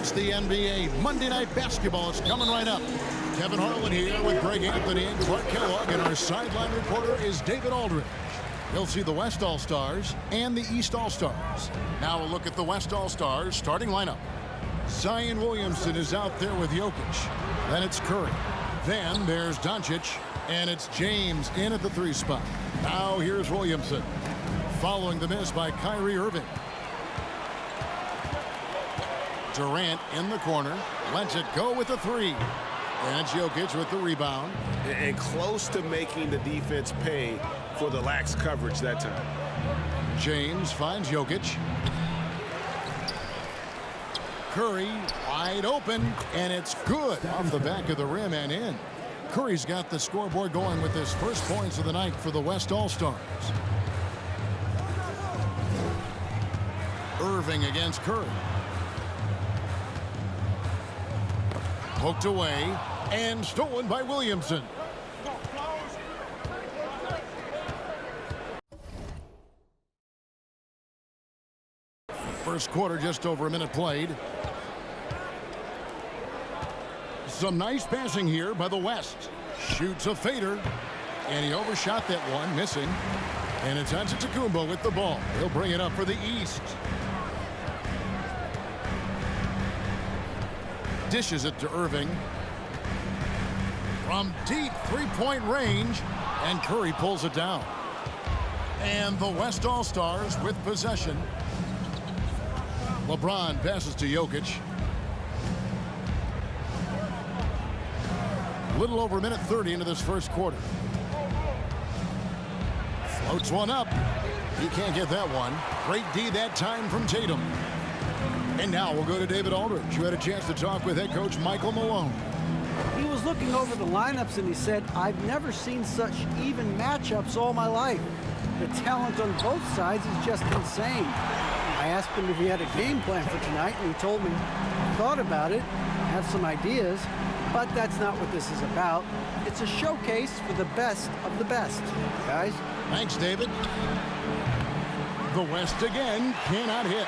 It's the NBA Monday Night Basketball. It's coming right up. Kevin Harlan here with Greg Anthony and Clark Kellogg, and our sideline reporter is David Aldridge. You'll see the West All-Stars and the East All-Stars. Now a look at the West All-Stars starting lineup. Zion Williamson is out there with Jokic. Then it's Curry. Then there's Doncic. And it's James in at the 3 spot. Now here's Williamson. Following the miss by Kyrie Irving. Durant in the corner. Lets it go with the 3. And it's Jokic with the rebound. And close to making the defense pay for the lax coverage that time. James finds Jokic. Curry wide open. And it's good off the back of the rim and in. Curry's got the scoreboard going with his first points of the night for the West All-Stars. Irving against Curry. Hooked away and stolen by Williamson. First quarter, just over a minute played. Some nice passing here by the West. Shoots a fader. And he overshot that one, missing. And it's Antetokounmpo with the ball. He'll bring it up for the East. Dishes it to Irving. From deep three-point range. And Curry pulls it down. And the West All-Stars with possession. LeBron passes to Jokic. A little over a minute 30 into this first quarter. Floats one up. He can't get that one. Great D that time from Tatum. And now we'll go to David Aldridge, who had a chance to talk with head coach Michael Malone. He was looking over the lineups and he said, I've never seen such even matchups all my life. The talent on both sides is just insane. I asked him if he had a game plan for tonight, and he told me he thought about it, have some ideas, but that's not what this is about. It's a showcase for the best of the best, guys. Thanks, David. The West again cannot hit.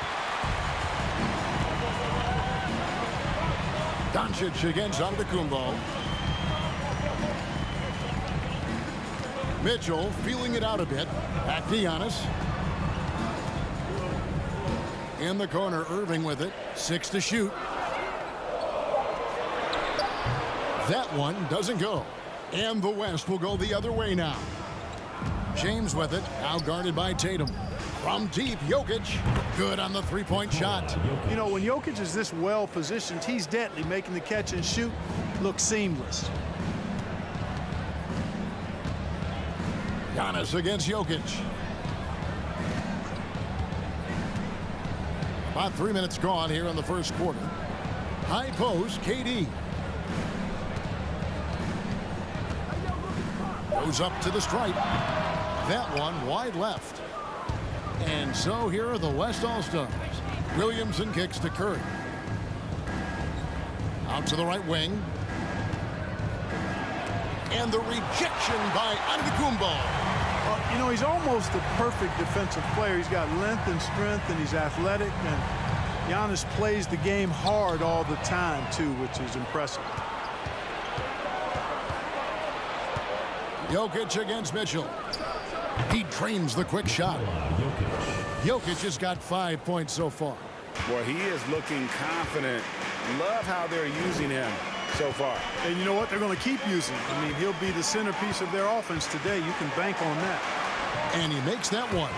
Doncic against Antetokounmpo. Mitchell feeling it out a bit. Back to Giannis. In the corner, Irving with it. 6 to shoot. That one doesn't go. And the West will go the other way now. James with it. Now guarded by Tatum. From deep, Jokic. Good on the three-point shot. You know, when Jokic is this well positioned, he's deadly. Making the catch and shoot look seamless. Giannis against Jokic. About 3 minutes gone here in the first quarter. High post, KD. Goes up to the stripe. That one wide left. And so here are the West All-Stars. Williamson kicks to Curry. Out to the right wing. And the rejection by Antetokounmpo. You know, he's almost a perfect defensive player. He's got length and strength, and he's athletic. And Giannis plays the game hard all the time, too, which is impressive. Jokic against Mitchell. He trains the quick shot. Jokic has got 5 points so far. Boy, he is looking confident. Love how they're using him so far. And you know what? They're going to keep using him. I mean, he'll be the centerpiece of their offense today. You can bank on that. And he makes that one.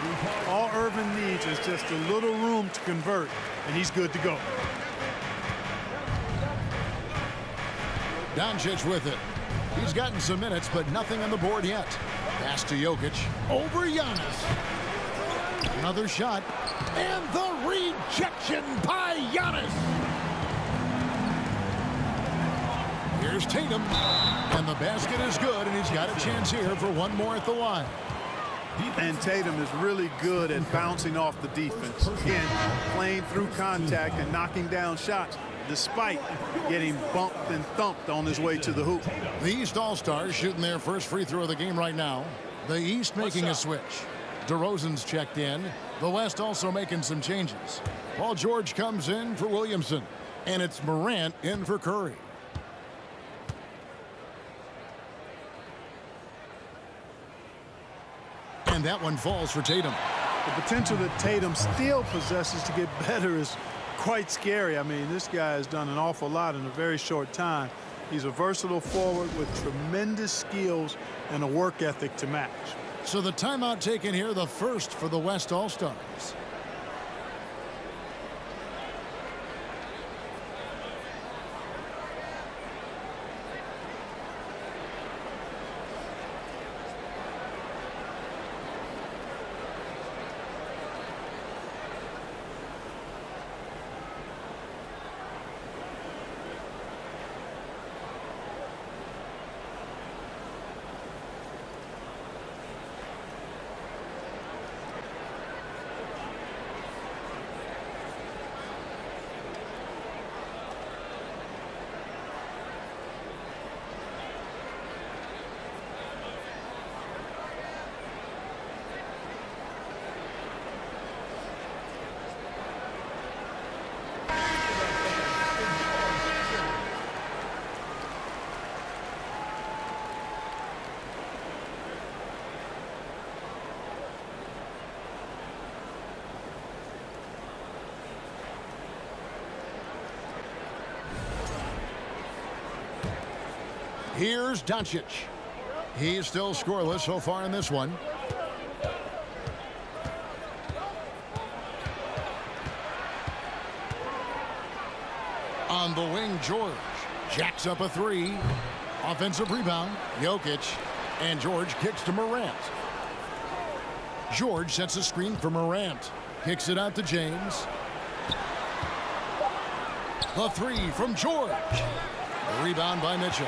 All Irvin needs is just a little room to convert, and he's good to go. Doncic with it. He's gotten some minutes, but nothing on the board yet. Pass to Jokic. Over Giannis. Another shot. And the rejection by Giannis. Here's Tatum. And the basket is good, and he's got a chance here for one more at the line. And Tatum is really good at bouncing off the defense. Again, playing through contact and knocking down shots, despite getting bumped and thumped on his way to the hoop. The East All-Stars shooting their first free throw of the game right now. The East making a switch. DeRozan's checked in. The West also making some changes. Paul George comes in for Williamson. And it's Morant in for Curry. And that one falls for Tatum. The potential that Tatum still possesses to get better is quite scary. I mean, this guy has done an awful lot in a very short time. He's a versatile forward with tremendous skills and a work ethic to match. So the timeout taken here, the first for the West All-Stars. Here's Doncic. He's still scoreless so far in this one. On the wing, George jacks up a three. Offensive rebound, Jokic. And George kicks to Morant. George sets a screen for Morant. Kicks it out to James. A three from George. Rebound by Mitchell.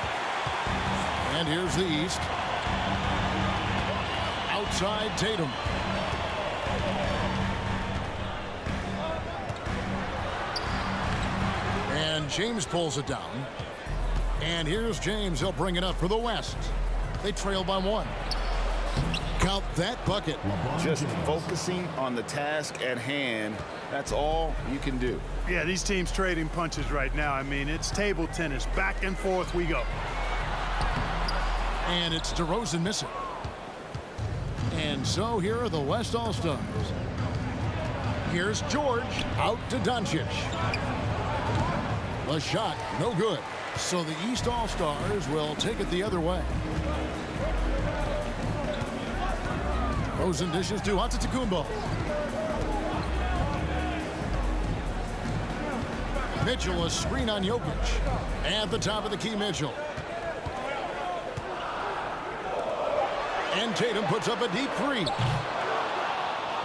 And here's the East. Outside Tatum. And James pulls it down. And here's James. He'll bring it up for the West. They trail by one. Count that bucket. Just focusing on the task at hand. That's all you can do. Yeah, these teams trading punches right now. I mean, it's table tennis. Back and forth we go. And it's DeRozan missing. And so here are the West All-Stars. Here's George out to Doncic. A shot, no good. So the East All-Stars will take it the other way. Rosen dishes to Antetokounmpo. Mitchell, a screen on Jokic. At the top of the key, Mitchell. And Tatum puts up a deep three.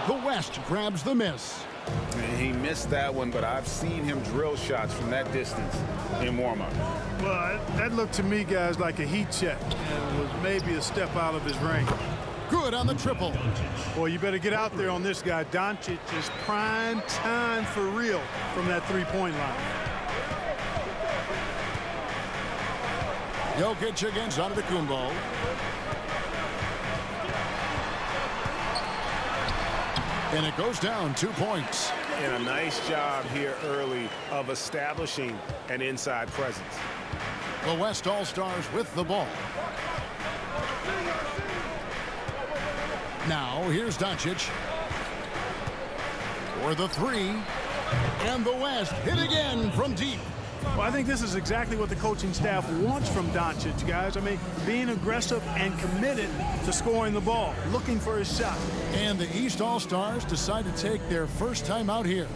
The West grabs the miss. And he missed that one, but I've seen him drill shots from that distance in warm-up. Well, that looked to me, guys, like a heat check. And it was maybe a step out of his range. Good on the triple. Boy, you better get out there on this guy. Doncic is prime time for real from that three-point line. Jokic against Antetokounmpo. And it goes down 2 points. And a nice job here early of establishing an inside presence. The West All-Stars with the ball. Now here's Doncic for the three. And the West hit again from deep. Well, I think this is exactly what the coaching staff wants from Doncic, guys. I mean, being aggressive and committed to scoring the ball, looking for his shot. And the East All-Stars decide to take their first time out here.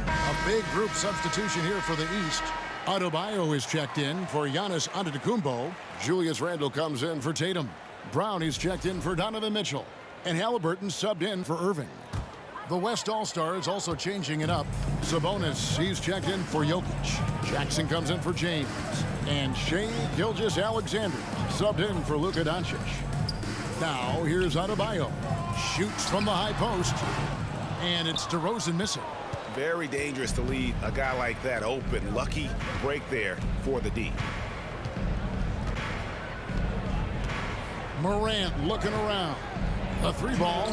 A big group substitution here for the East. Adebayo is checked in for Giannis Antetokounmpo. Julius Randle comes in for Tatum. Brown is checked in for Donovan Mitchell. And Halliburton subbed in for Irving. The West All-Stars also changing it up. Sabonis, he's checked in for Jokic. Jackson comes in for James. And Shai Gilgeous-Alexander subbed in for Luka Doncic. Now here's Adebayo. Shoots from the high post. And it's DeRozan missing. Very dangerous to leave a guy like that open. Lucky break there for the D. Morant looking around. A 3-ball.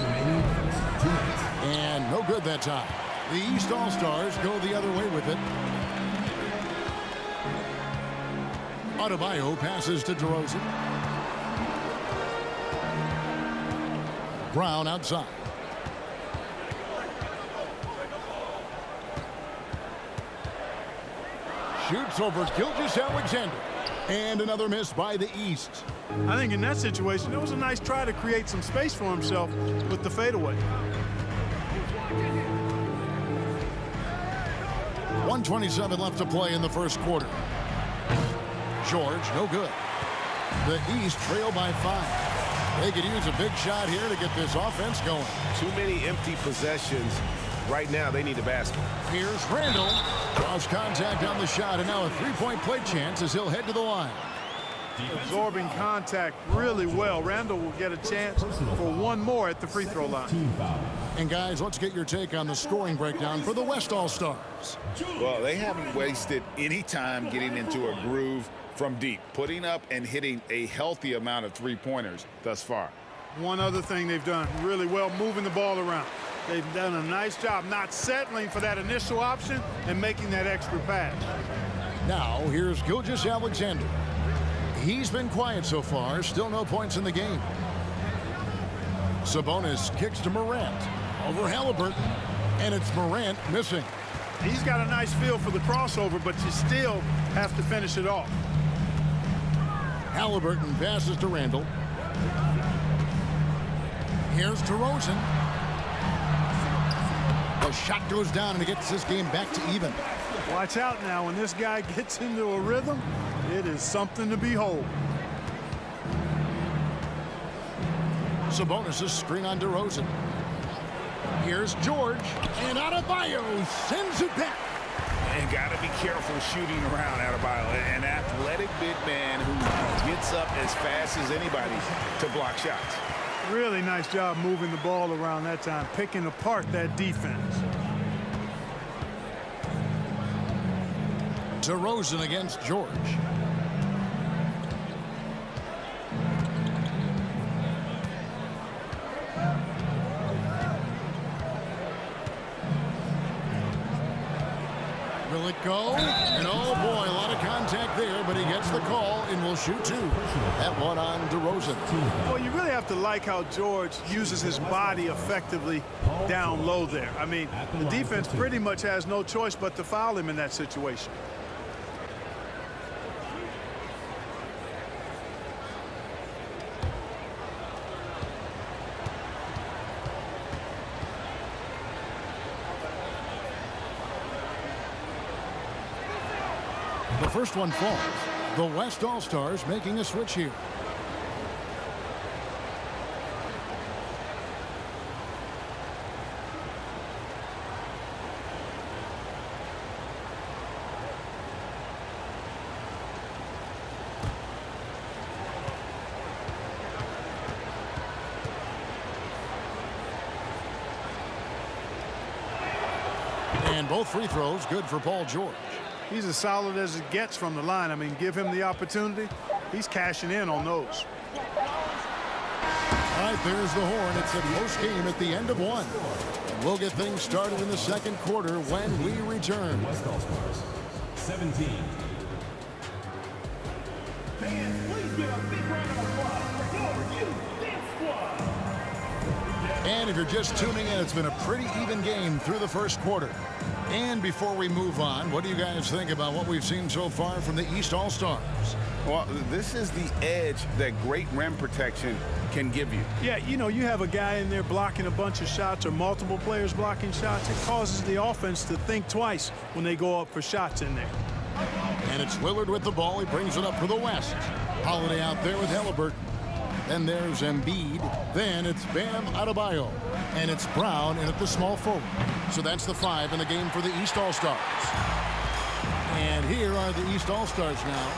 And no good that time. The East All-Stars go the other way with it. Adebayo passes to DeRozan. Brown outside. Shoots over Gilgeous-Alexander. And another miss by the East. I think in that situation, it was a nice try to create some space for himself with the fadeaway. 1:27 left to play in the first quarter. George, no good. The East trail by 5. They could use a big shot here to get this offense going. Too many empty possessions. Right now, they need a basket. Here's Randall. Lost contact on the shot, and now a three-point play chance as he'll head to the line. Absorbing contact really well. Randall will get a chance for one more at the free throw line. And guys, let's get your take on the scoring breakdown for the West All-Stars. Well, they haven't wasted any time getting into a groove from deep, putting up and hitting a healthy amount of three-pointers thus far. One other thing they've done really well, moving the ball around. They've done a nice job not settling for that initial option and making that extra pass. Now, here's Gilgeous-Alexander. He's been quiet so far, still no points in the game. Sabonis kicks to Morant. Over Halliburton, and it's Morant missing. He's got a nice feel for the crossover, but you still have to finish it off. Halliburton passes to Randall. Here's DeRozan. The shot goes down, and it gets this game back to even. Watch out now. When this guy gets into a rhythm, it is something to behold. Sabonis' screen on DeRozan. Here's George, and Adebayo sends it back. And got to be careful shooting around Adebayo, an athletic big man who gets up as fast as anybody to block shots. Really nice job moving the ball around that time, picking apart that defense. DeRozan against George. Will it go? And oh boy, a lot of contact there, but he gets the call and will shoot two. That one on DeRozan. Well, you really have to like how George uses his body effectively down low there. I mean, the defense pretty much has no choice but to foul him in that situation. The first one falls. The West All-Stars making a switch here. And both free throws good for Paul George. He's as solid as it gets from the line. I mean, give him the opportunity. He's cashing in on those. All right, there's the horn. It's a close game at the end of one. And we'll get things started in the second quarter when we return. West All-Stars, 17. Fans, please give a big round of applause for you, this squad. And if you're just tuning in, it's been a pretty even game through the first quarter. And before we move on, what do you guys think about what we've seen so far from the East All-Stars? Well, this is the edge that great rim protection can give you. Yeah, you know, you have a guy in there blocking a bunch of shots or multiple players blocking shots. It causes the offense to think twice when they go up for shots in there. And it's Lillard with the ball. He brings it up for the West. Holiday out there with Halliburton. Then there's Embiid. Then it's Bam Adebayo. And it's Brown in at the small forward. So that's the 5 in the game for the East All-Stars. And here are the East All-Stars now.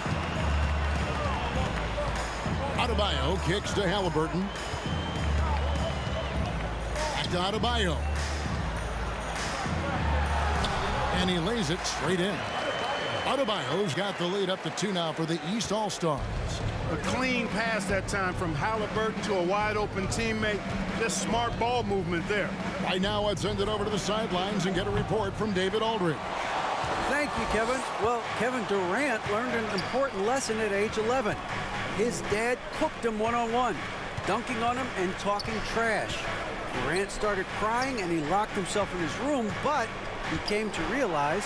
Adebayo kicks to Halliburton. Back to Adebayo. And he lays it straight in. Adebayo's got the lead up to 2 now for the East All-Stars. A clean pass that time from Halliburton to a wide-open teammate. Just smart ball movement there. Right now, let's send it over to the sidelines and get a report from David Aldridge. Thank you, Kevin. Well, Kevin Durant learned an important lesson at age 11. His dad cooked him one-on-one, dunking on him and talking trash. Durant started crying and he locked himself in his room, but he came to realize,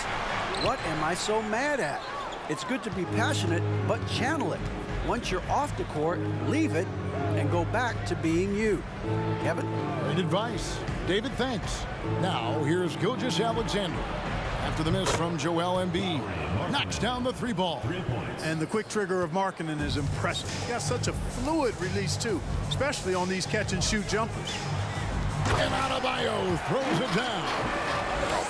what am I so mad at? It's good to be passionate, but channel it. Once you're off the court, leave it and go back to being you. Kevin? Great advice. David, thanks. Now, here's Gilgeous-Alexander. After the miss from Joel Embiid, knocks down the 3 ball. 3 points. And the quick trigger of Markkanen is impressive. He got such a fluid release, too, especially on these catch-and-shoot jumpers. And Adebayo throws it down.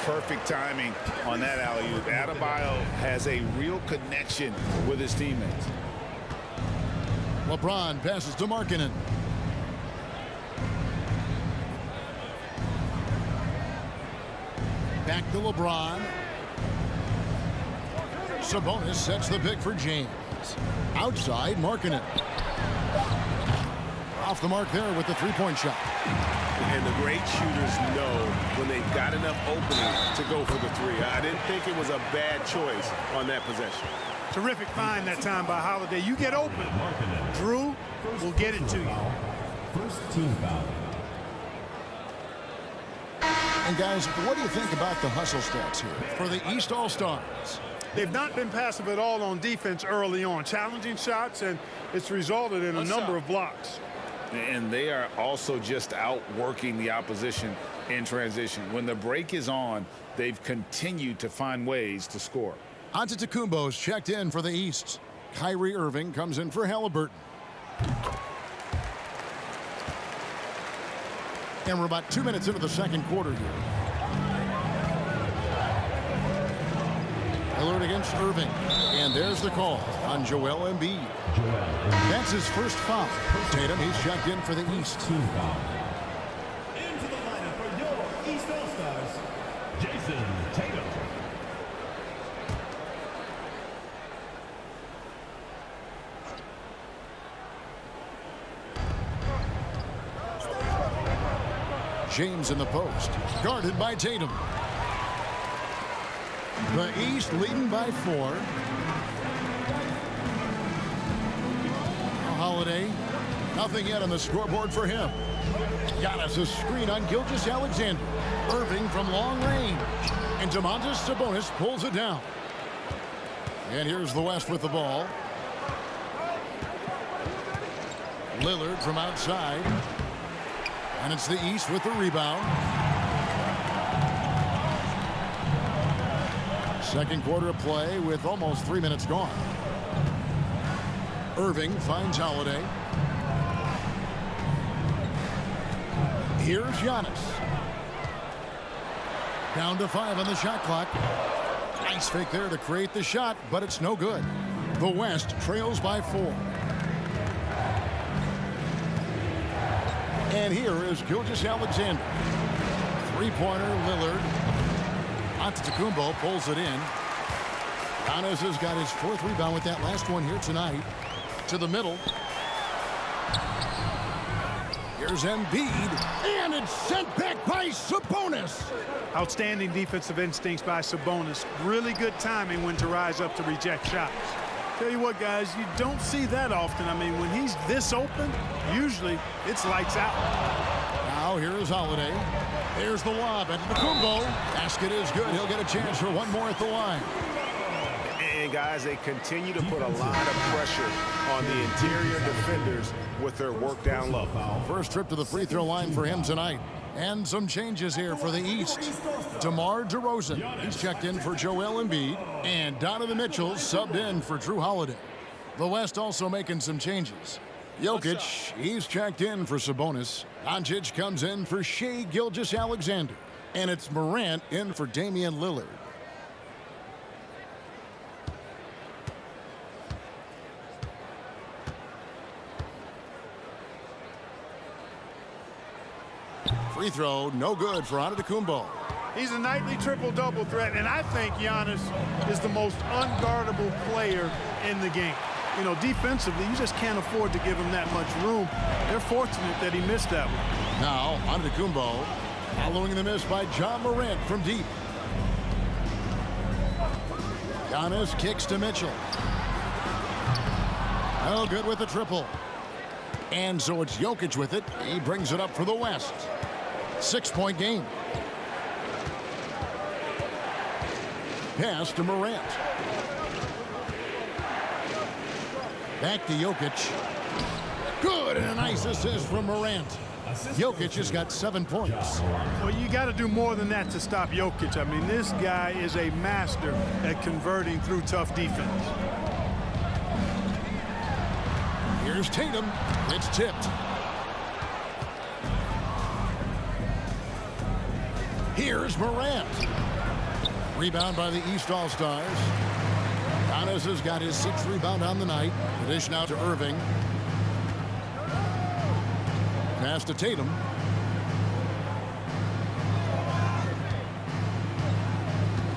Perfect timing on that alley-oop. Adebayo has a real connection with his teammates. LeBron passes to Markkanen. Back to LeBron. Sabonis sets the pick for James. Outside, Markkanen. Off the mark there with the 3-point shot. And the great shooters know when they've got enough opening to go for the 3. I didn't think it was a bad choice on that possession. Terrific find that time by Holiday. You get open. Markkanen. Drew will get it to you. First team foul. And guys, what do you think about the hustle stats here for the East All-Stars? They've not been passive at all on defense early on. Challenging shots, and it's resulted in a number of blocks. And they are also just outworking the opposition in transition. When the break is on, they've continued to find ways to score. Antetokounmpo's checked in for the East. Kyrie Irving comes in for Halliburton. And we're about 2 minutes into the second quarter here. Lillard against Irving. And there's the call on Joel Embiid. That's his first foul. Tatum, he's checked in for the East. Team foul. Into the lineup for your East All-Stars, Jason Tatum. James in the post. Guarded by Tatum. The East leading by 4. Holiday. Nothing yet on the scoreboard for him. Giannis a screen on Gilgeous-Alexander. Irving from long range. And Domantas Sabonis pulls it down. And here's the West with the ball. Lillard from outside. And it's the East with the rebound. Second quarter of play with almost 3 minutes gone. Irving finds Holiday. Here's Giannis. Down to 5 on the shot clock. Nice fake there to create the shot, but it's no good. The West trails by 4. And here is Gilgeous-Alexander. 3-pointer, Lillard. Antetokounmpo pulls it in. Giannis has got his 4th rebound with that last one here tonight. To the middle. Here's Embiid. And it's sent back by Sabonis. Outstanding defensive instincts by Sabonis. Really good timing when to rise up to reject shots. Tell you what, guys, you don't see that often. I mean, when he's this open, usually it's lights out. Now here is Holiday. There's the lob into the Kumbo. Basket is good. He'll get a chance for one more at the line. And guys, they continue to put a lot of pressure on the interior defenders with their work down low. First trip to the free throw line for him tonight. And some changes here for the East. DeMar DeRozan, he's checked in for Joel Embiid. And Donovan Mitchell subbed in for Drew Holiday. The West also making some changes. Jokic, he's checked in for Sabonis. Doncic comes in for Shai Gilgeous-Alexander. And it's Morant in for Damian Lillard. Free throw, no good for Antetokounmpo. He's a nightly triple-double threat, and I think Giannis is the most unguardable player in the game. You know, defensively, you just can't afford to give him that much room. They're fortunate that he missed that one. Now, Antetokounmpo, following the miss by John Morant from deep. Giannis kicks to Mitchell. No good with the triple. And so it's Jokic with it. He brings it up for the West. 6-point game. Pass to Morant. Back to Jokic. Good, and a nice assist from Morant. Jokic has got 7 points. Well, you got to do more than that to stop Jokic. I mean, this guy is a master at converting through tough defense. Here's Tatum. It's tipped. Here's Morant. Rebound by the East All-Stars. Giannis has got his 6th rebound on the night. The dish now to Irving. Pass to Tatum.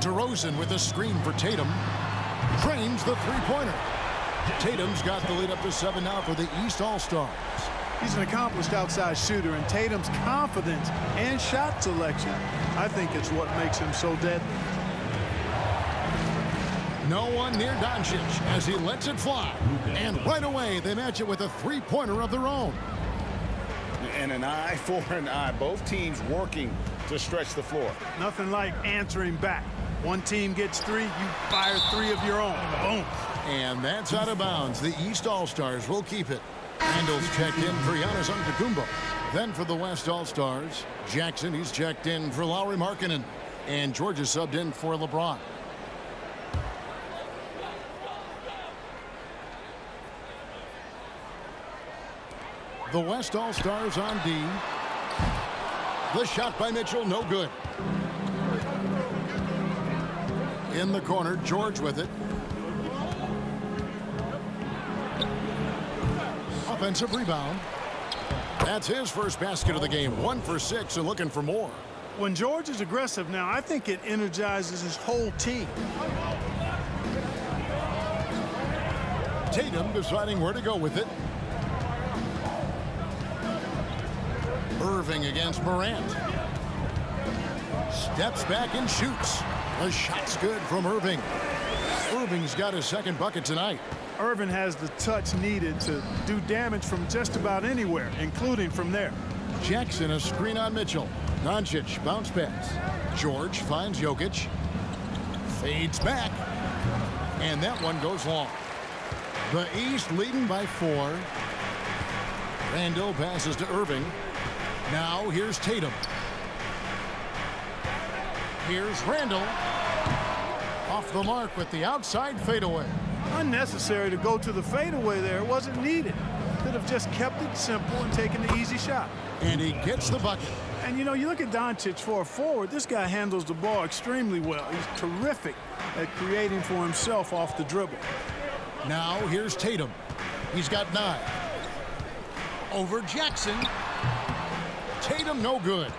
DeRozan with a screen for Tatum. Drains the three-pointer. Tatum's got the lead up to 7 now for the East All-Stars. He's an accomplished outside shooter, and Tatum's confidence and shot selection, I think it's what makes him so deadly. No one near Doncic as he lets it fly. And right away, they match it with a three-pointer of their own. And an eye for an eye. Both teams working to stretch the floor. Nothing like answering back. One team gets 3, you fire 3 of your own. Boom. And that's out of bounds. The East All-Stars will keep it. Randall's checked in for Giannis Antetokounmpo. Then for the West All-Stars, Jackson, he's checked in for Lauri Markkanen. And Georgia subbed in for LeBron. The West All-Stars on D. The shot by Mitchell, no good. In the corner, George with it. Offensive rebound. That's his first basket of the game. 1 for 6 and looking for more. When George is aggressive now, I think it energizes his whole team. Tatum deciding where to go with it. Irving against Morant. Steps back and shoots. The shot's good from Irving. Irving's got his 2nd bucket tonight. Irving has the touch needed to do damage from just about anywhere, including from there. Jackson a screen on Mitchell. Doncic bounce pass. George finds Jokic. Fades back. And that one goes long. The East leading by 4. Randall passes to Irving. Now here's Tatum. Here's Randall. Off the mark with the outside fadeaway. Unnecessary to go to the fadeaway there. It wasn't needed. Could have just kept it simple and taken the easy shot. And he gets the bucket. And, you know, you look at Doncic for a forward. This guy handles the ball extremely well. He's terrific at creating for himself off the dribble. Now here's Tatum. He's got 9. Over Jackson. Tatum no good.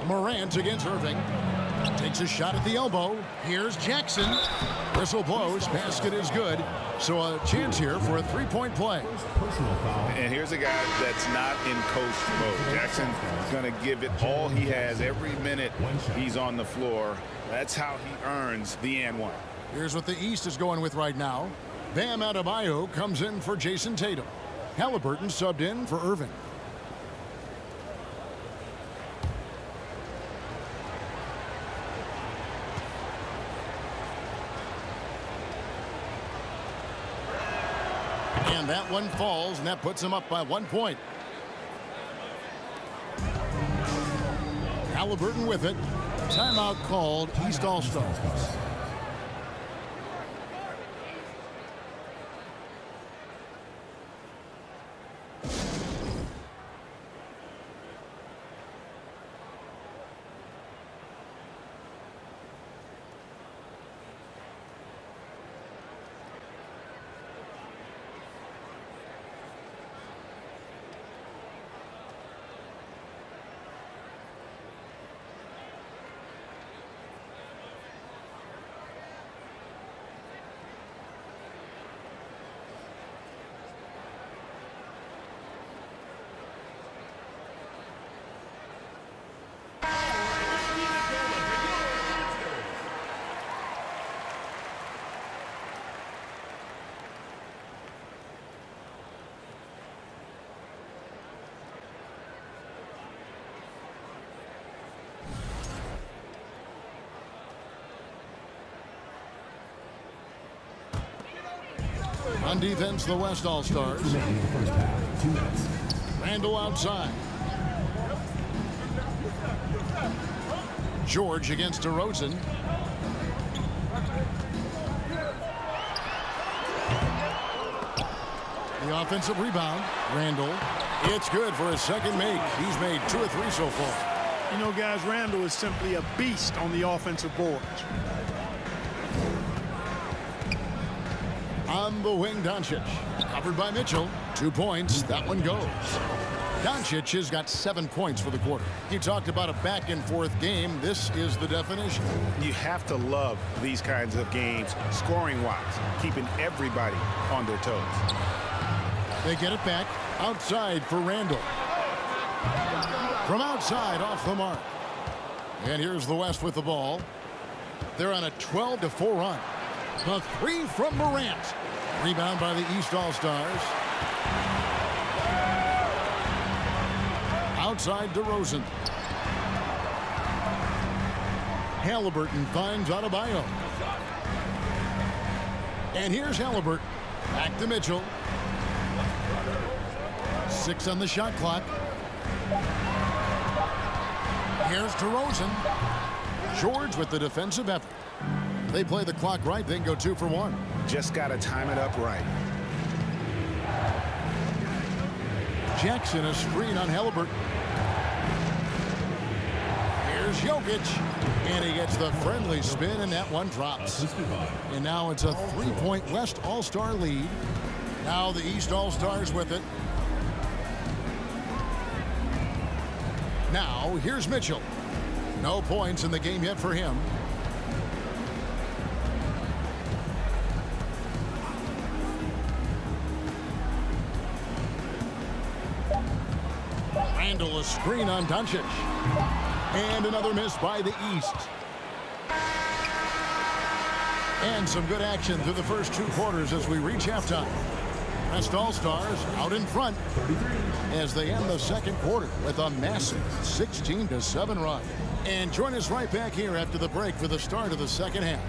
Morant against Irving. Takes a shot at the elbow. Here's Jackson. Whistle blows. Basket is good. So a chance here for a 3-point play. And here's a guy that's not in coach mode. Jackson's going to give it all he has every minute he's on the floor. That's how he earns the and one. Here's what the East is going with right now. Bam Adebayo comes in for Jason Tatum. Halliburton subbed in for Irving. And that one falls, and that puts him up by 1 point. Halliburton with it. Timeout called. East All-Stars. On defense, the West All-Stars. Remaining in the first half, 2 minutes. Randall outside. George against DeRozan. The offensive rebound. Randall. It's good for his second make. He's made 2 or 3 so far. You know, guys, Randall is simply a beast on the offensive boards. On the wing, Doncic. Covered by Mitchell. 2 points. That one goes. Doncic has got 7 points for the quarter. You talked about a back-and-forth game. This is the definition. You have to love these kinds of games, scoring-wise, keeping everybody on their toes. They get it back. Outside for Randall. From outside, off the mark. And here's the West with the ball. They're on a 12-4 run. The 3 from Morant. Rebound by the East All-Stars. Outside DeRozan. Halliburton finds Adebayo. And here's Halliburton. Back to Mitchell. 6 on the shot clock. Here's DeRozan. George with the defensive effort. They play the clock right, then go 2 for 1. Just got to time it up right. Jackson, a screen on Halliburton. Here's Jokic. And he gets the friendly spin, and that one drops. And now it's a 3-point West All-Star lead. Now the East All-Stars with it. Now here's Mitchell. No points in the game yet for him. Randall, a screen on Doncic. And another miss by the East. And some good action through the first 2 quarters as we reach halftime. West All-Stars out in front as they end the second quarter with a massive 16-7 run. And join us right back here after the break for the start of the second half.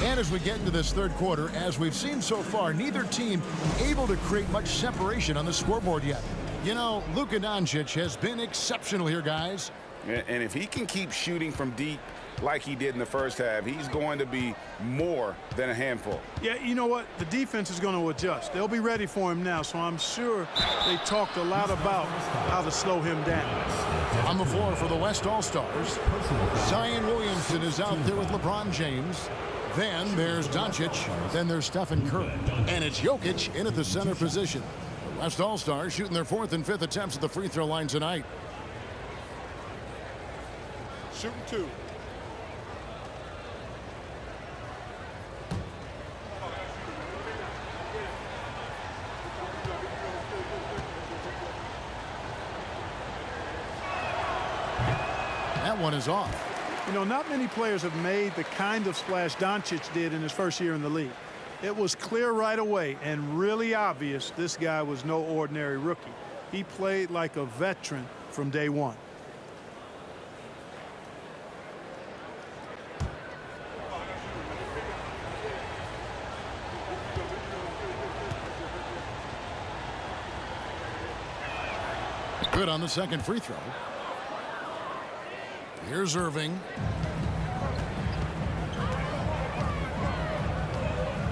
And as we get into this third quarter, as we've seen so far, neither team able to create much separation on the scoreboard yet. You know, Luka Doncic has been exceptional here, guys. And if he can keep shooting from deep like he did in the first half, he's going to be more than a handful. Yeah, you know what? The defense is going to adjust. They'll be ready for him now, so I'm sure they talked a lot about how to slow him down. On the floor for the West All-Stars, Zion Williamson is out there with LeBron James. Then there's Doncic. Then there's Stephen Curry. And it's Jokic in at the center position. The West All-Stars shooting their 4th and 5th attempts at the free throw line tonight. Shooting 2. That one is off. You know, not many players have made the kind of splash Doncic did in his first year in the league. It was clear right away and really obvious this guy was no ordinary rookie. He played like a veteran from day one. Good on the second free throw. Here's Irving.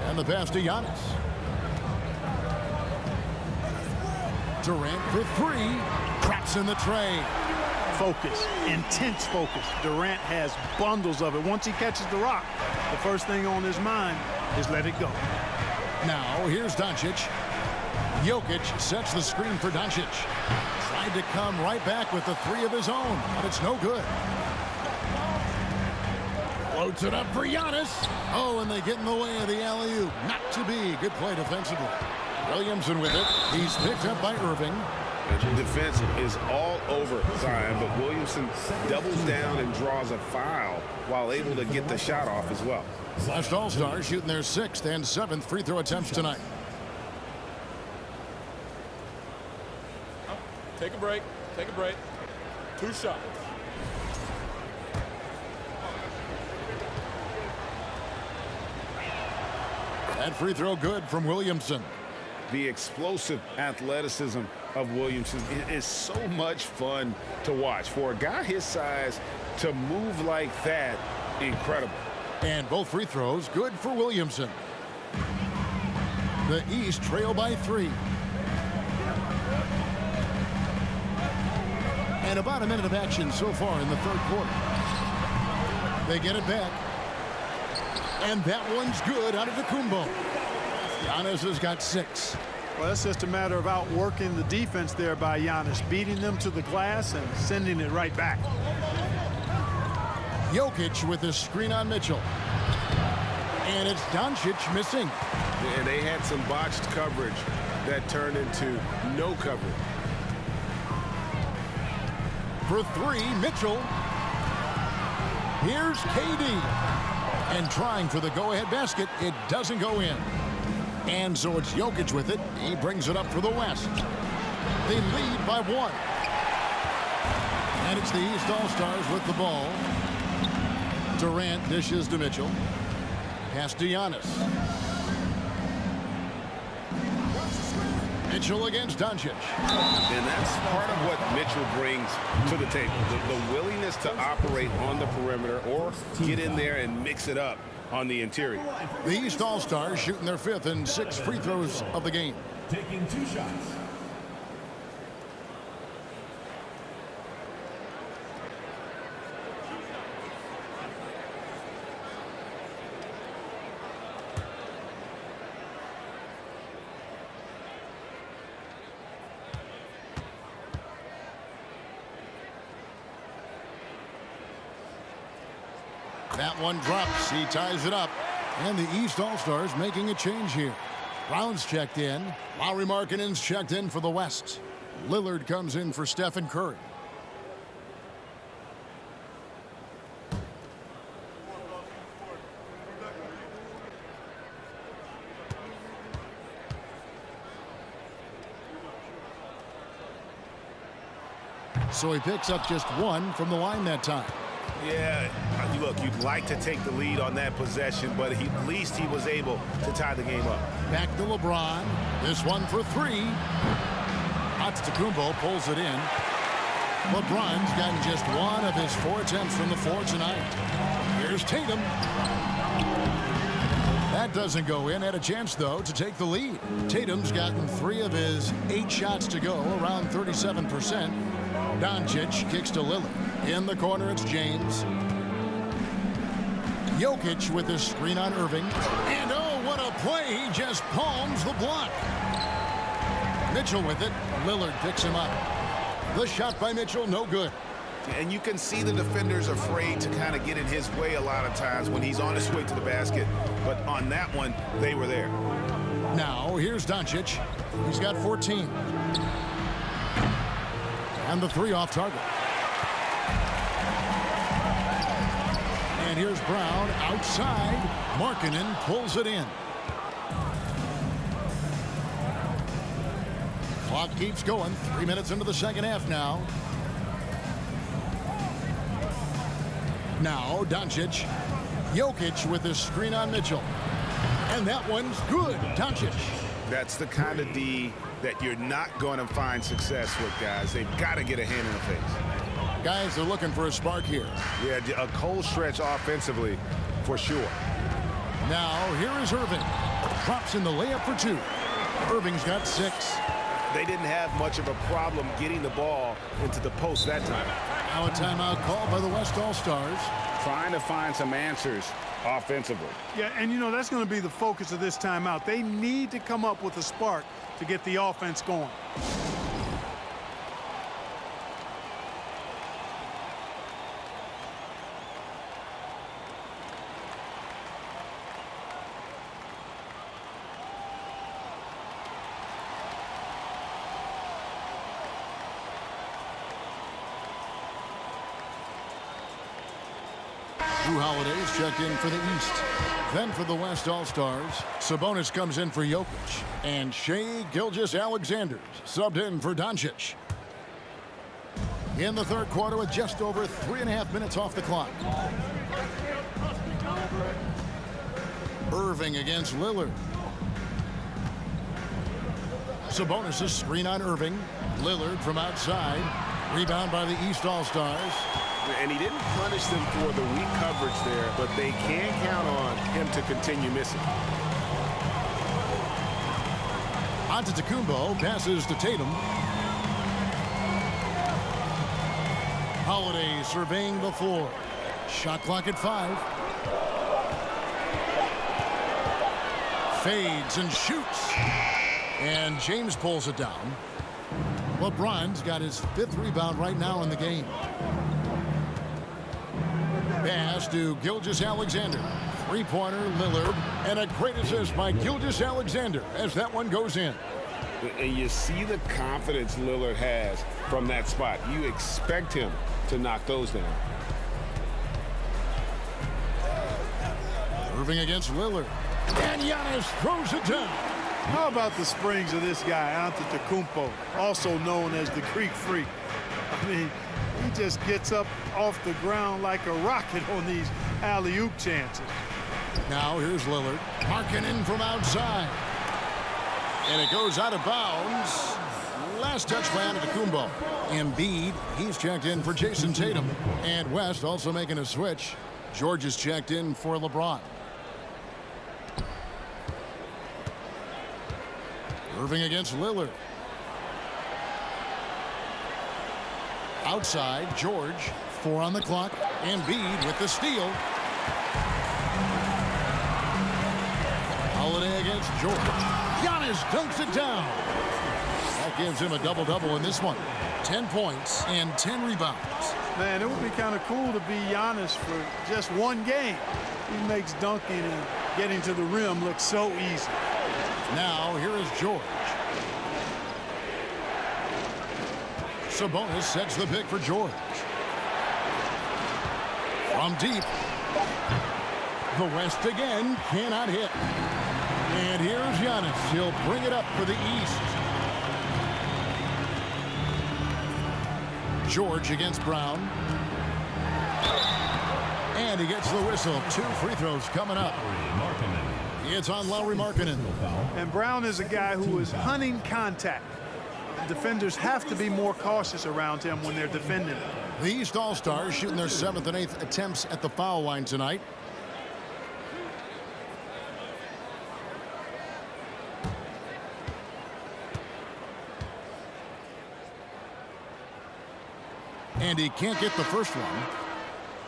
And the pass to Giannis. Durant for 3. Traps in the tray. Focus, intense focus. Durant has bundles of it. Once he catches the rock, the first thing on his mind is let it go. Now here's Doncic. Jokic sets the screen for Doncic. Tried to come right back with the 3 of his own, but it's no good. Floats it up for Giannis. Oh, and they get in the way of the alley-oop. Not to be. Good play defensively. Williamson with it. He's picked up by Irving. Defense is all over Zion, but Williamson doubles down and draws a foul while able to get the shot off as well. West All-Stars shooting their 6th and 7th free throw attempts tonight. Take a break. Take a break. 2 shots. That free throw good from Williamson. The explosive athleticism of Williamson is so much fun to watch. For a guy his size to move like that, incredible. And both free throws good for Williamson. The East trail by 3. And about a minute of action so far in the 3rd quarter. They get it back. And that one's good out of Antetokounmpo. Giannis has got 6. Well, it's just a matter of outworking the defense there by Giannis, beating them to the glass and sending it right back. Jokic with a screen on Mitchell. And it's Doncic missing. And they had some botched coverage that turned into no coverage. For 3, Mitchell. Here's KD. And trying for the go-ahead basket, it doesn't go in. And so it's Jokic with it. He brings it up for the West. They lead by 1. And it's the East All-Stars with the ball. Durant dishes to Mitchell. Pass to Giannis. Mitchell against Doncic. And that's part of what Mitchell brings to the table. The willingness to operate on the perimeter or get in there and mix it up on the interior. The East All-Stars shooting their 5th and 6th free throws of the game. Taking 2 shots. That one drops. He ties it up. And the East All-Stars making a change here. Brown's checked in. Lowry Markkanen's checked in for the West. Lillard comes in for Stephen Curry. So he picks up just 1 from the line that time. Yeah, look, you'd like to take the lead on that possession, but at least he was able to tie the game up. Back to LeBron. This one for 3. Antetokounmpo pulls it in. LeBron's gotten just 1 of his 4 attempts from the floor tonight. Here's Tatum. That doesn't go in. Had a chance, though, to take the lead. Tatum's gotten 3 of his 8 shots to go, around 37%. Doncic kicks to Lillard. In the corner, it's James. Jokic with his screen on Irving. And oh, what a play. He just palms the block. Mitchell with it. Lillard picks him up. The shot by Mitchell, no good. And you can see the defenders afraid to kind of get in his way a lot of times when he's on his way to the basket. But on that one, they were there. Now, here's Doncic. He's got 14. And the 3 off target. And here's Brown outside. Markkanen pulls it in. Clock keeps going. 3 minutes into the second half now. Now Doncic. Jokic with his screen on Mitchell. And that one's good. Doncic. That's the kind of D that you're not going to find success with, guys. They've got to get a hand in the face. Guys are looking for a spark here. Yeah, a cold stretch offensively for sure. Now, here is Irving. Drops in the layup for 2. Irving's got 6. They didn't have much of a problem getting the ball into the post that time. Now a timeout called by the West All-Stars. Trying to find some answers offensively. Yeah, and you know, that's going to be the focus of this timeout. They need to come up with a spark to get the offense going. Drew Holiday's checked in for the East. Then for the West All-Stars, Sabonis comes in for Jokic. And Shai Gilgeous-Alexander's subbed in for Doncic. In the third quarter with just over 3.5 minutes off the clock. Irving against Lillard. Sabonis' screen on Irving. Lillard from outside. Rebound by the East All-Stars. And he didn't punish them for the weak coverage there, but they can't count on him to continue missing. Antetokounmpo passes to Tatum. Holiday surveying the floor. Shot clock at 5. Fades and shoots. And James pulls it down. LeBron's got his 5th rebound right now in the game. Pass to Gilgeous-Alexander. Three-pointer, Lillard. And a great assist by Gilgeous-Alexander as that one goes in. And you see the confidence Lillard has from that spot. You expect him to knock those down. Irving against Lillard. And Giannis throws it down. How about the springs of this guy, Antetokounmpo, also known as the Greek Freak? I mean, he just gets up off the ground like a rocket on these alley-oop chances. Now here's Lillard. Markkanen from outside. And it goes out of bounds. Last touch by Antetokounmpo. Embiid, he's checked in for Jason Tatum. And West also making a switch. George is checked in for LeBron. Irving against Lillard. Outside, George. 4 on the clock. Embiid with the steal. Holiday against George. Giannis dunks it down. That gives him a double-double in this one. 10 points and 10 rebounds. Man, it would be kind of cool to be Giannis for just one game. He makes dunking and getting to the rim look so easy. Now, here is George. Sabonis sets the pick for George. From deep. The West again cannot hit. And here's Giannis. He'll bring it up for the East. George against Brown. And he gets the whistle. 2 free throws coming up. It's on Lauri Markkanen. And Brown is a guy who is hunting contact. Defenders have to be more cautious around him when they're defending him. The East All-Stars shooting their 7th and 8th attempts at the foul line tonight. And he can't get the first one.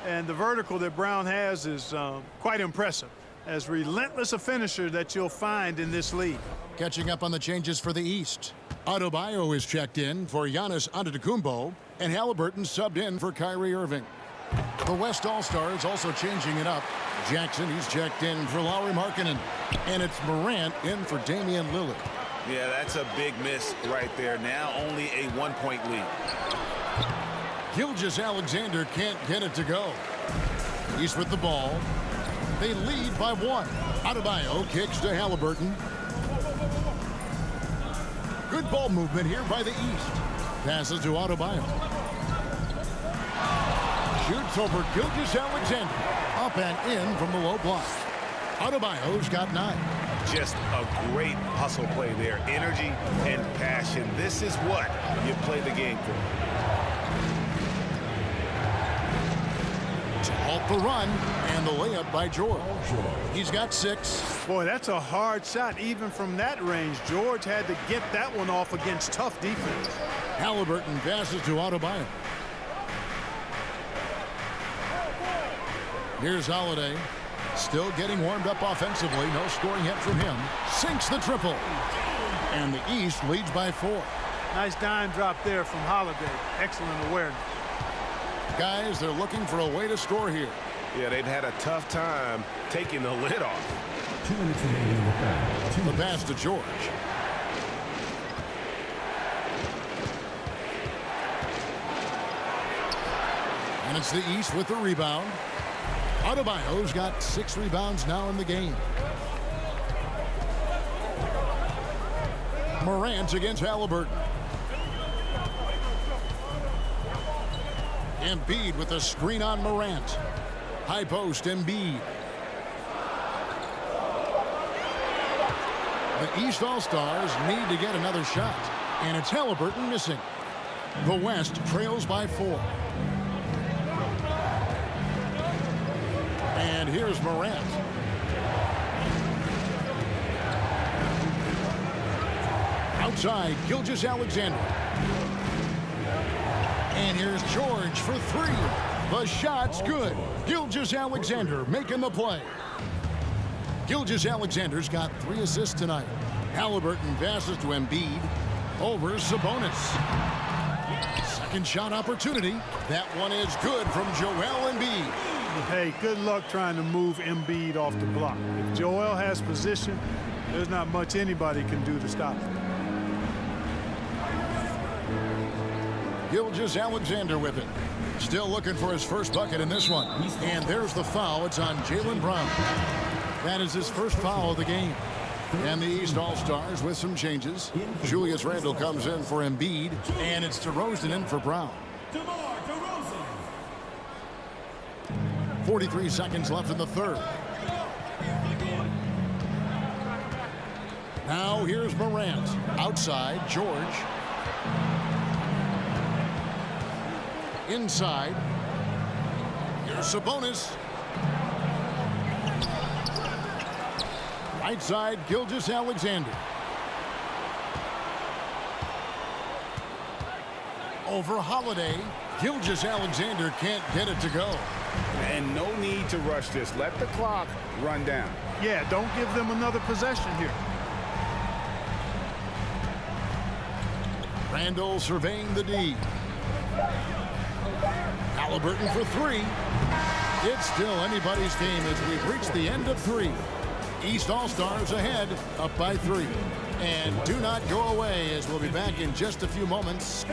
And the vertical that Brown has is quite impressive. As relentless a finisher that you'll find in this league. Catching up on the changes for the East. Adebayo is checked in for Giannis Antetokounmpo, and Halliburton subbed in for Kyrie Irving. The West All-Stars also changing it up. Jackson, he's checked in for Lauri Markkanen, and it's Morant in for Damian Lillard. Yeah, that's a big miss right there. Now only a 1-point lead. Gilgeous-Alexander can't get it to go. He's with the ball. They lead by 1. Adebayo kicks to Halliburton. Good ball movement here by the East. Passes to Adebayo. Shoots over Gilgeous-Alexander. Up and in from the low block. Adebayo's got 9. Just a great hustle play there. Energy and passion. This is what you play the game for. To halt the run, and the layup by George. He's got 6. Boy, that's a hard shot even from that range. George had to get that one off against tough defense. Halliburton passes to Adebayo. Here's Holiday. Still getting warmed up offensively. No scoring yet from him. Sinks the triple. And the East leads by 4. Nice dime drop there from Holiday. Excellent awareness. Guys, they're looking for a way to score here. Yeah, they've had a tough time taking the lid off. 2 minutes remaining in the third. The pass to George. And it's the East with the rebound. Adebayo's got 6 rebounds now in the game. Morant against Halliburton. Embiid with a screen on Morant. High post, Embiid. The East All-Stars need to get another shot, and it's Halliburton missing. The West trails by 4. And here's Morant. Outside, Gilgeous-Alexander. And here's George for 3. The shot's good. Gilgeous-Alexander making the play. Gilgeous-Alexander's got 3 assists tonight. Halliburton passes to Embiid. Over Sabonis. Second shot opportunity. That one is good from Joel Embiid. Hey, good luck trying to move Embiid off the block. If Joel has position, there's not much anybody can do to stop him. Gilgeous-Alexander with it. Still looking for his first bucket in this one. And there's the foul. It's on Jaylen Brown. That is his first foul of the game. And the East All-Stars with some changes. Julius Randle comes in for Embiid. And it's DeRozan in for Brown. 43 seconds left in the third. Now here's Morant. Outside, George. Inside. Here's Sabonis. Right side, Gilgeous-Alexander. Over Holiday. Gilgeous-Alexander can't get it to go. And no need to rush this. Let the clock run down. Yeah, don't give them another possession here. Randle surveying the D. Halliburton for 3. It's still anybody's game as we've reached the end of 3. East All-Stars ahead, up by 3. And do not go away as we'll be back in just a few moments.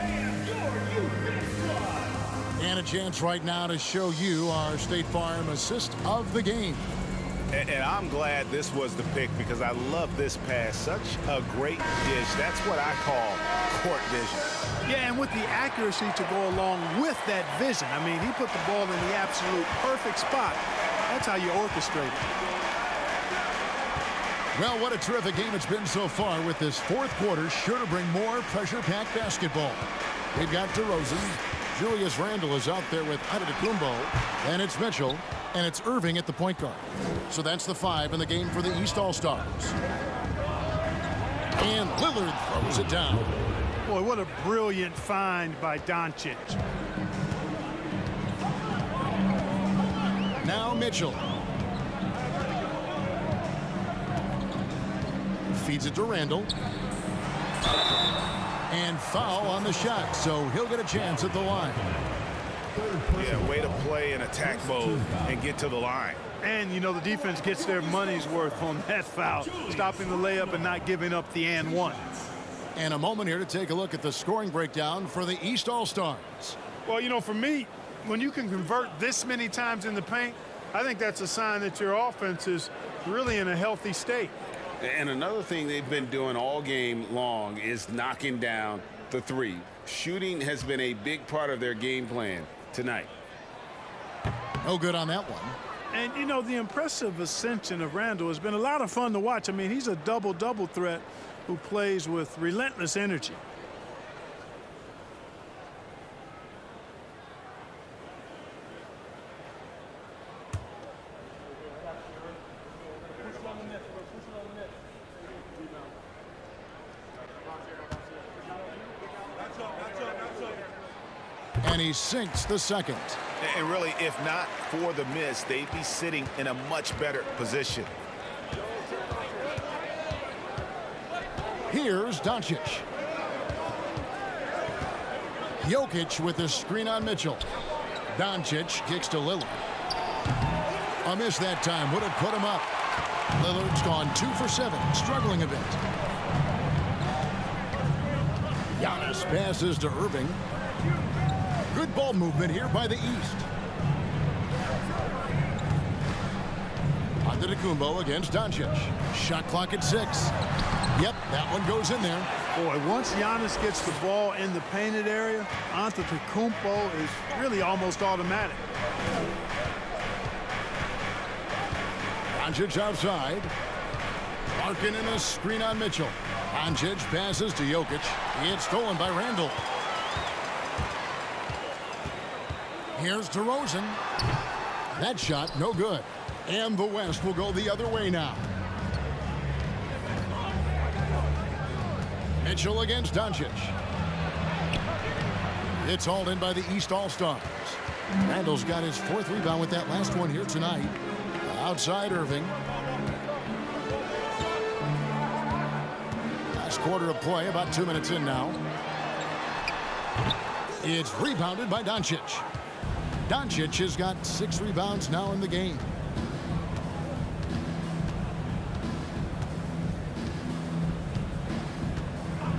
And a chance right now to show you our State Farm assist of the game. And I'm glad this was the pick because I love this pass. Such a great dish. That's what I call court vision. Yeah, and with the accuracy to go along with that vision. I mean, he put the ball in the absolute perfect spot. That's how you orchestrate it. Well, what a terrific game it's been so far with this fourth quarter. Sure to bring more pressure-packed basketball. We've got DeRozan. Julius Randle is out there with Antetokounmpo. And it's Mitchell. And it's Irving at the point guard. So that's the 5 in the game for the East All-Stars. And Lillard throws it down. Boy, what a brilliant find by Doncic. Now Mitchell. Feeds it to Randle. And foul on the shot, so he'll get a chance at the line. Yeah, way to play in attack mode and get to the line. And, you know, the defense gets their money's worth on that foul, stopping the layup and not giving up the and one. And a moment here to take a look at the scoring breakdown for the East All-Stars. Well, you know, for me, when you can convert this many times in the paint, I think that's a sign that your offense is really in a healthy state. And another thing they've been doing all game long is knocking down the 3. Shooting has been a big part of their game plan tonight. No good on that one. And, you know, the impressive ascension of Randle has been a lot of fun to watch. I mean, he's a double-double threat who plays with relentless energy. And he sinks the second. And really, if not for the miss, they'd be sitting in a much better position. Here's Doncic. Jokic with the screen on Mitchell. Doncic kicks to Lillard. A miss that time would have put him up. Lillard's gone 2 for 7, struggling a bit. Giannis passes to Irving. Good ball movement here by the East. Antetokounmpo against Doncic. Shot clock at 6. Yep, that one goes in there. Boy, once Giannis gets the ball in the painted area, Antetokounmpo is really almost automatic. Doncic outside. Larkin in a screen on Mitchell. Doncic passes to Jokic. It's stolen by Randall. Here's DeRozan. That shot, no good. And the West will go the other way now. Mitchell against Doncic. It's hauled in by the East All-Stars. Randall's got his 4th rebound with that last one here tonight. Outside Irving. Last quarter of play, about 2 minutes in now. It's rebounded by Doncic. Doncic has got 6 rebounds now in the game.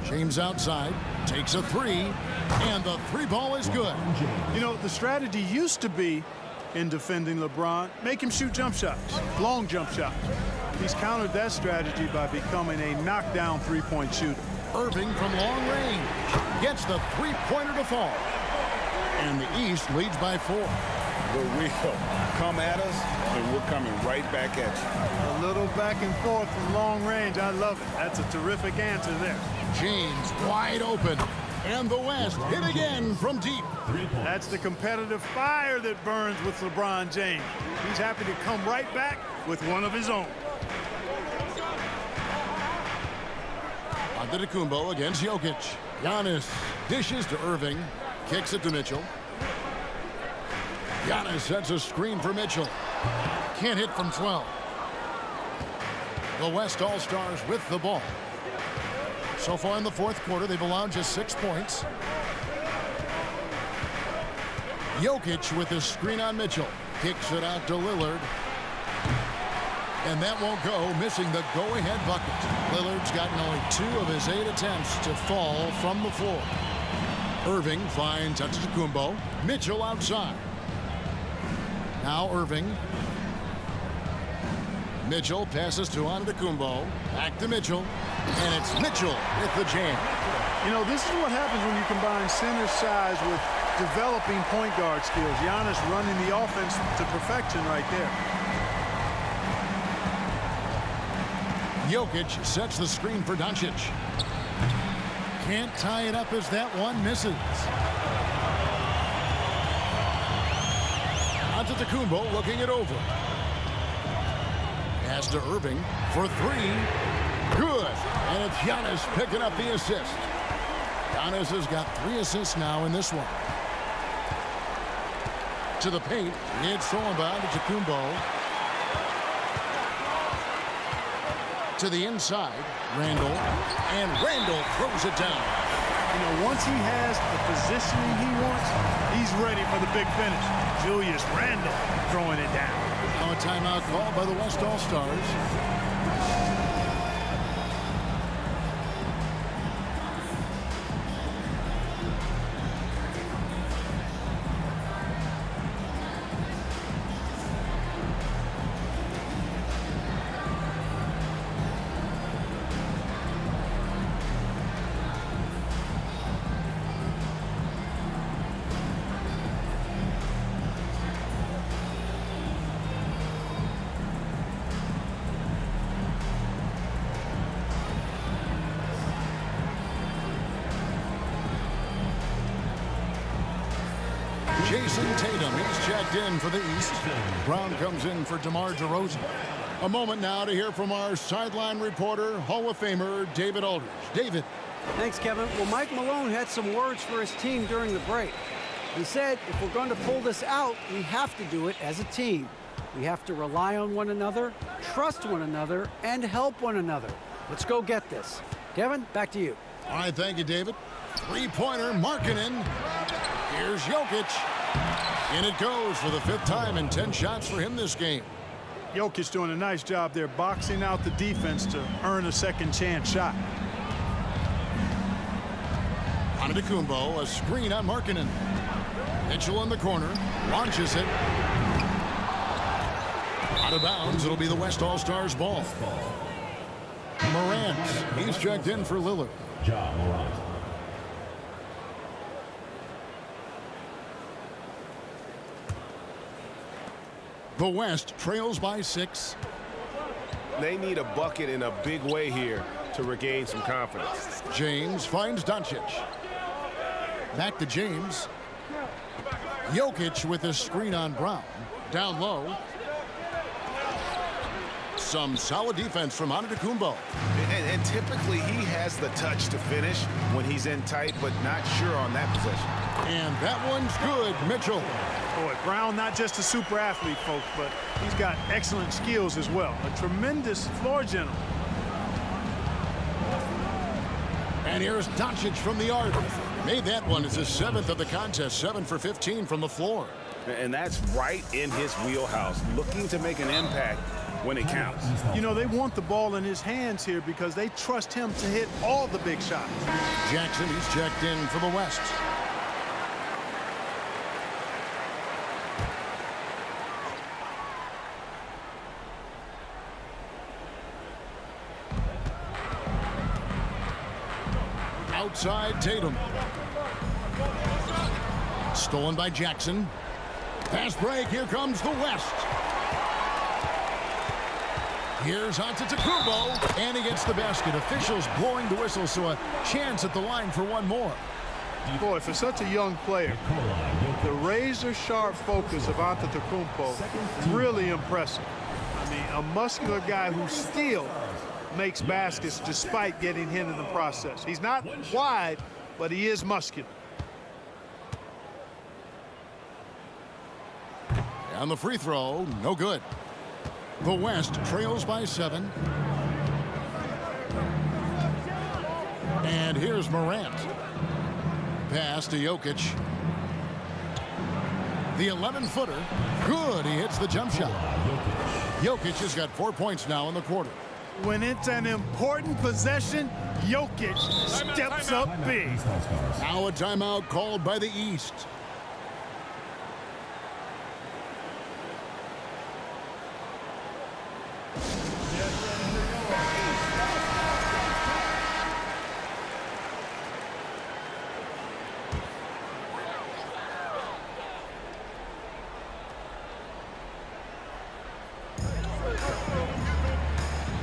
James outside, takes a 3, and the 3 ball is good. You know, the strategy used to be in defending LeBron, make him shoot jump shots, long jump shots. He's countered that strategy by becoming a knockdown three-point shooter. Irving from long range gets the 3-pointer to fall. And the East leads by 4. The wheel come at us, and we're coming right back at you. A little back and forth from long range. I love it. That's a terrific answer there. James wide open. And the West hit again from deep. That's the competitive fire that burns with LeBron James. He's happy to come right back with one of his own. Antetokounmpo against Jokic. Giannis dishes to Irving. Kicks it to Mitchell. Giannis sets a screen for Mitchell. Can't hit from 12. The West All-Stars with the ball. So far in the 4th quarter, they've allowed just 6 points. Jokic with the screen on Mitchell. Kicks it out to Lillard. And that won't go, missing the go-ahead bucket. Lillard's gotten only 2 of his 8 attempts to fall from the floor. Irving finds Antetokounmpo. Mitchell outside. Now Irving. Mitchell passes to Antetokounmpo. Back to Mitchell. And it's Mitchell with the jam. You know, this is what happens when you combine center size with developing point guard skills. Giannis running the offense to perfection right there. Jokic sets the screen for Doncic. Can't tie it up as that one misses. Antetokounmpo looking it over. Pass to Irving for 3. Good. And it's Giannis picking up the assist. Giannis has got 3 assists now in this one. To the paint. It's thrown by Antetokounmpo. To the inside, Randall, and Randall throws it down. You know, once he has the positioning he wants, he's ready for the big finish. Julius Randall throwing it down. Now a timeout called by the West All-Stars. Jason Tatum, he's checked in for the East. Brown comes in for DeMar DeRozan. A moment now to hear from our sideline reporter, Hall of Famer David Aldridge. David. Thanks, Kevin. Well, Mike Malone had some words for his team during the break. He said, if we're going to pull this out, we have to do it as a team. We have to rely on one another, trust one another, and help one another. Let's go get this. Kevin, back to you. All right, thank you, David. 3-pointer, Markkanen. Here's Jokic. In it goes for the 5th time and 10 shots for him this game. Jokic doing a nice job there, boxing out the defense to earn a second chance shot. Antetokounmpo, a screen on Markkanen. Mitchell in the corner, launches it. Out of bounds, it'll be the West All-Stars ball. Morant, he's checked in for Lillard. Ja Morant. The West trails by 6. They need a bucket in a big way here to regain some confidence. James finds Doncic. Back to James. Jokic with a screen on Brown. Down low. Some solid defense from Antetokounmpo. And typically he has the touch to finish when he's in tight, but not sure on that possession. And that one's good, Mitchell. Boy, Brown not just a super athlete, folks, but he's got excellent skills as well. A tremendous floor general. And here's Doncic from the arc. Made that one as his 7th of the contest, 7 for 15 from the floor. And that's right in his wheelhouse, looking to make an impact when it counts. You know, they want the ball in his hands here because they trust him to hit all the big shots. Jackson, he's checked in for the West. Outside Tatum. Stolen by Jackson. Fast break. Here comes the West. Here's Antetokounmpo, and he gets the basket. Officials blowing the whistle, so a chance at the line for one more. Boy, for such a young player, the razor-sharp focus of Antetokounmpo, really impressive. I mean, a muscular guy who still makes baskets despite getting hit in the process. He's not wide, but he is muscular. And the free throw, no good. The West trails by 7. And here's Morant. Pass to Jokic. The 11-footer. Good. He hits the jump shot. Jokic has got 4 points now in the quarter. When it's an important possession, Jokic steps up big. Now a timeout called by the East.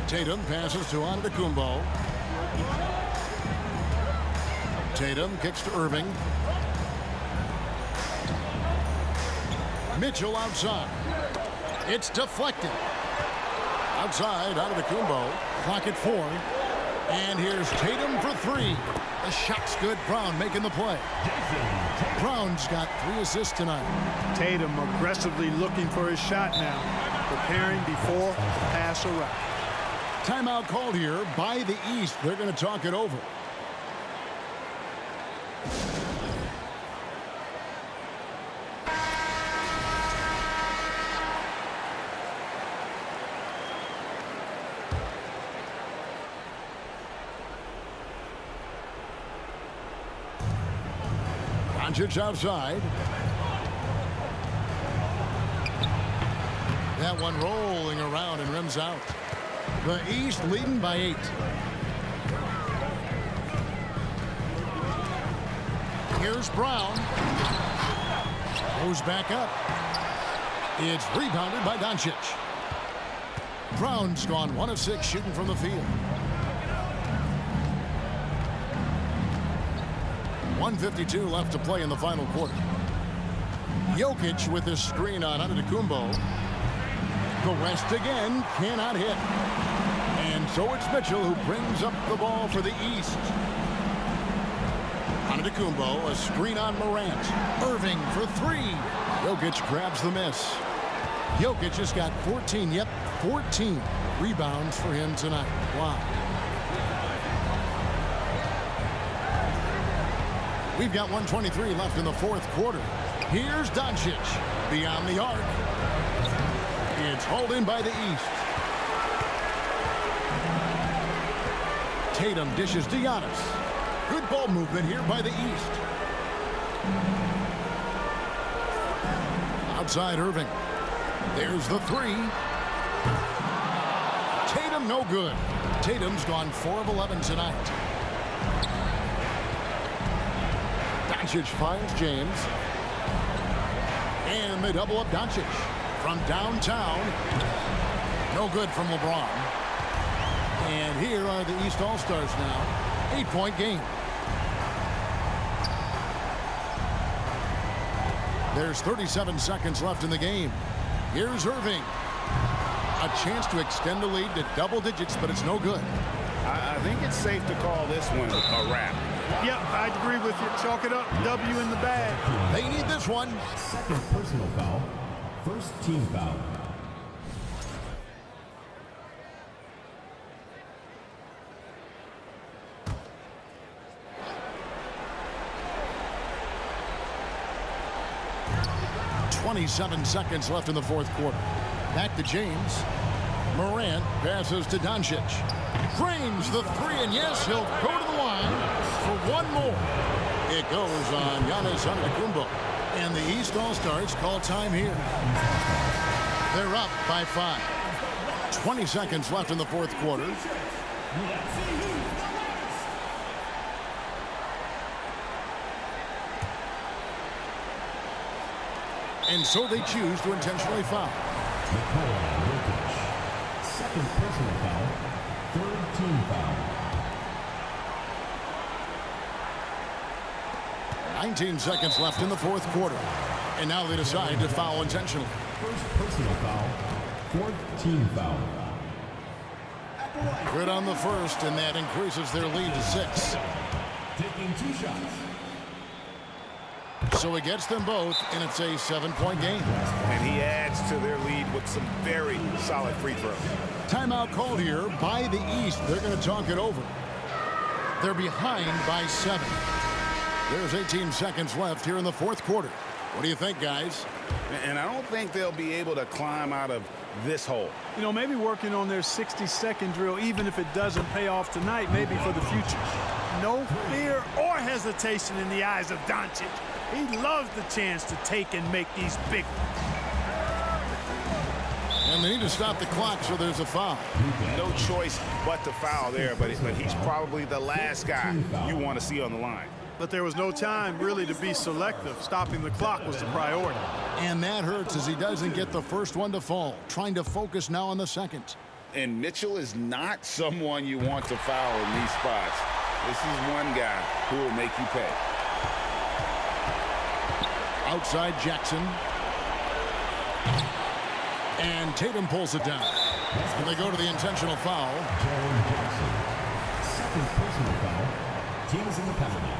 Tatum passes to Antetokounmpo. Tatum kicks to Irving. Mitchell outside. It's deflected. Outside, Antetokounmpo. Clock at 4. And here's Tatum for 3. The shot's good. Brown making the play. Brown's got 3 assists tonight. Tatum aggressively looking for his shot now, preparing before the pass or route. Timeout called here by the East. They're going to talk it over. Doncic outside. That one rolling around and rims out. The East leading by 8. Here's Brown. Goes back up. It's rebounded by Doncic. Brown's gone 1 of 6 shooting from the field. 1:52 left to play in the final quarter. Jokic with his screen on Antetokounmpo. The West again cannot hit. And so it's Mitchell who brings up the ball for the East. Antetokounmpo, a screen on Morant. Irving for 3. Jokic grabs the miss. Jokic has got 14, 14 rebounds for him tonight. Wow. We've got 1:23 left in the 4th quarter. Here's Doncic beyond the arc. It's hauled in by the East. Tatum dishes to Giannis. Good ball movement here by the East. Outside Irving. There's the 3. Tatum, no good. Tatum's gone 4 of 11 tonight. Doncic finds James. And they double up Doncic. From downtown. No good from LeBron. And here are the East All-Stars now. 8-point game. There's 37 seconds left in the game. Here's Irving. A chance to extend the lead to double digits, but it's no good. I think it's safe to call this one a wrap. Yep, I agree with you. Chalk it up. W in the bag. They need this one. Second personal foul. First team foul. .27 seconds left in the fourth quarter. Back to James. Morant passes to Doncic. Frames the three, and yes, he'll go to the line for one more. It goes on Giannis Antetokounmpo. And the East All-Stars call time here. They're up by 5. 20 seconds left in the fourth quarter. And so they choose to intentionally foul. Second personal foul. Third team foul. 19 seconds left in the fourth quarter. And now they decide to foul intentionally. First personal foul. Fourth team foul. Good on the first, and that increases their lead to 6. Taking 2 shots. So he gets them both, and it's a 7-point game. And he adds to their lead with some very solid free throws. Timeout called here by the East. They're going to talk it over. They're behind by 7. There's 18 seconds left here in the fourth quarter. What do you think, guys? And I don't think they'll be able to climb out of this hole. You know, maybe working on their 60-second drill, even if it doesn't pay off tonight, maybe for the future. No fear or hesitation in the eyes of Doncic. He loves the chance to take and make these big ones. And they need to stop the clock, so there's a foul. No choice but to foul there, but he's probably the last guy you want to see on the line. But there was no time really to be selective. Stopping the clock was the priority. And that hurts as he doesn't get the first one to fall. Trying to focus now on the second. And Mitchell is not someone you want to foul in these spots. This is one guy who will make you pay. Outside Jackson. And Tatum pulls it down. And they go to the intentional foul. Second personal foul. Teams in the penalty.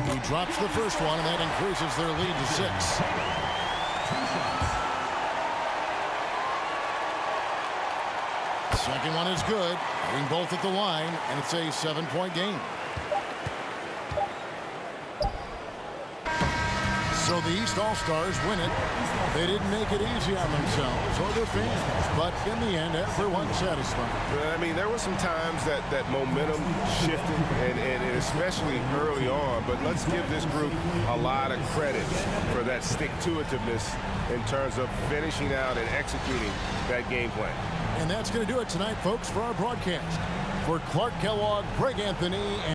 He drops the first one, and that increases their lead to 6. Second one is good. Hitting both at the line, and it's a 7-point game. So the East All-Stars win it. They didn't make it easy on themselves or their fans, but in the end, everyone's satisfied. I mean, there were some times that momentum shifted, and especially early on, but let's give this group a lot of credit for that stick-to-itiveness in terms of finishing out and executing that game plan. And that's going to do it tonight, folks, for our broadcast. For Clark Kellogg, Greg Anthony, and